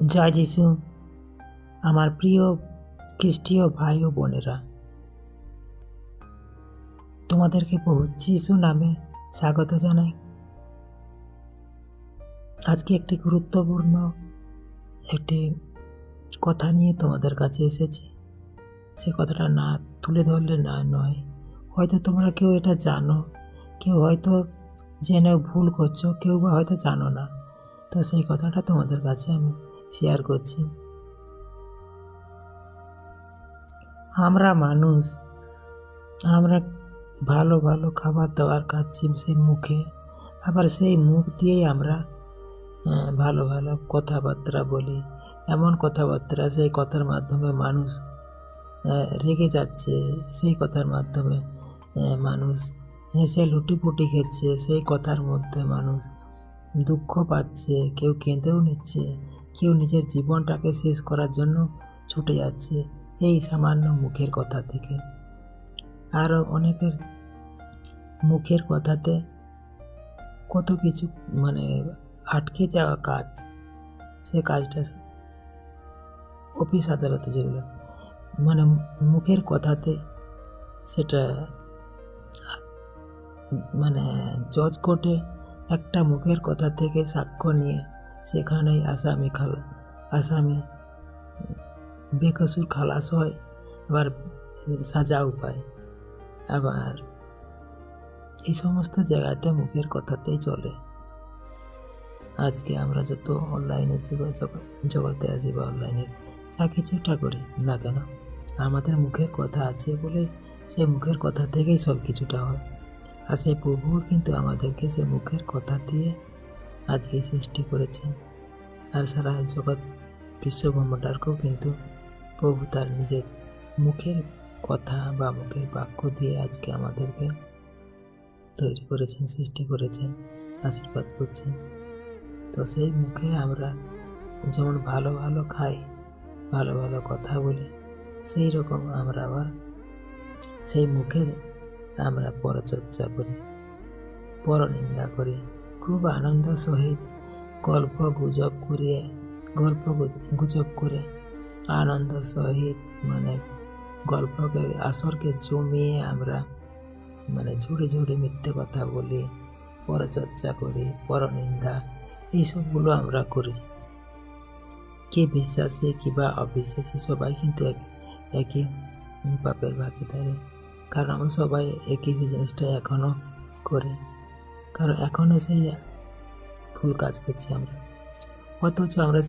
জয় যিশু। আমার প্রিয় খ্রিস্টীয় ভাই ও বোনেরা, তোমাদেরকে প্রভু যিশু নামে স্বাগত জানাই। আজকে একটি গুরুত্বপূর্ণ একটি কথা নিয়ে তোমাদের কাছে এসেছি। সে কথাটা না তুলে ধরলে নয়। হয়তো তোমরা কেউ এটা জানো, কেউ হয়তো জেনেও ভুল করছো, কেউ বা হয়তো জানো না। তো সেই কথাটা তোমাদের কাছে আমি শেয়ার করছি। আমরা মানুষ, আমরা ভালো ভালো খাবার দাবার খাচ্ছি সেই মুখে, আবার সেই মুখ দিয়েই আমরা ভালো ভালো কথাবার্তা বলি। এমন কথাবার্তা, সেই কথার মাধ্যমে মানুষ রেগে যাচ্ছে, সেই কথার মাধ্যমে মানুষ হেসে লুটিপুটি খেচ্ছে, সেই কথার মধ্যে মানুষ দুঃখ পাচ্ছে, কেউ কেঁদেও নিচ্ছে, কেউ নিজের জীবনটাকে শেষ করার জন্য ছুটে যাচ্ছে এই সামান্য মুখের কথা থেকে। আরও অনেকের মুখের কথাতে কত কিছু আটকে যাওয়া কাজ, সে কাজটা অফিস আদালতে যেগুলো মুখের কথাতে সেটা জজ কোর্টে একটা মুখের কথা থেকে সাক্ষ্য নিয়ে সেখানেই আসামি বেকসুর খালাস হয়, আবার সাজাও পায়। আবার এই সমস্ত জায়গাতে মুখের কথাতেই চলে। আজকে আমরা যত অনলাইনের জগতে আসি বা অনলাইনে যা কিছুটা করি না কেন, আমাদের মুখের কথা আছে বলে সেই মুখের কথা থেকেই সব কিছুটা হয়। আর সেই প্রভু কিন্তু আমাদেরকে সে মুখের কথা দিয়ে আজকে সৃষ্টি করেছেন। আর সারা জগৎ বিশ্বব্রহ্মাণ্ডকেও কিন্তু প্রভু তার নিজের মুখের কথা বা মুখের বাক্য দিয়ে আজকে আমাদেরকে তৈরি করেছেন, সৃষ্টি করেছেন, আশীর্বাদ করছেন। তো সেই মুখে আমরা যেমন ভালো ভালো খাই, ভালো ভালো কথা বলি, সেই রকম আমরা আবার সেই মুখের আমরা পরচর্চা করি, পরনিন্দা করি, খুব আনন্দ সহিত গল্প গুজব করে আনন্দ সহিত গল্পকে আসরকে জমিয়ে আমরা ঝুড়ে ঝুড়ে মিথ্যে কথা বলি, পরচর্চা করি, পরনিন্দা, এইসবগুলো আমরা করি। কে বিশ্বাসী কিংবা অবিশ্বাসী সবাই কিন্তু একই পাপের ভাগিদারি, কারণ আমরা সবাই একই জিনিসটা এখনো করি, কারণ এখনো সেই ভুল কাজ করছি আমরা। অথচ আমরা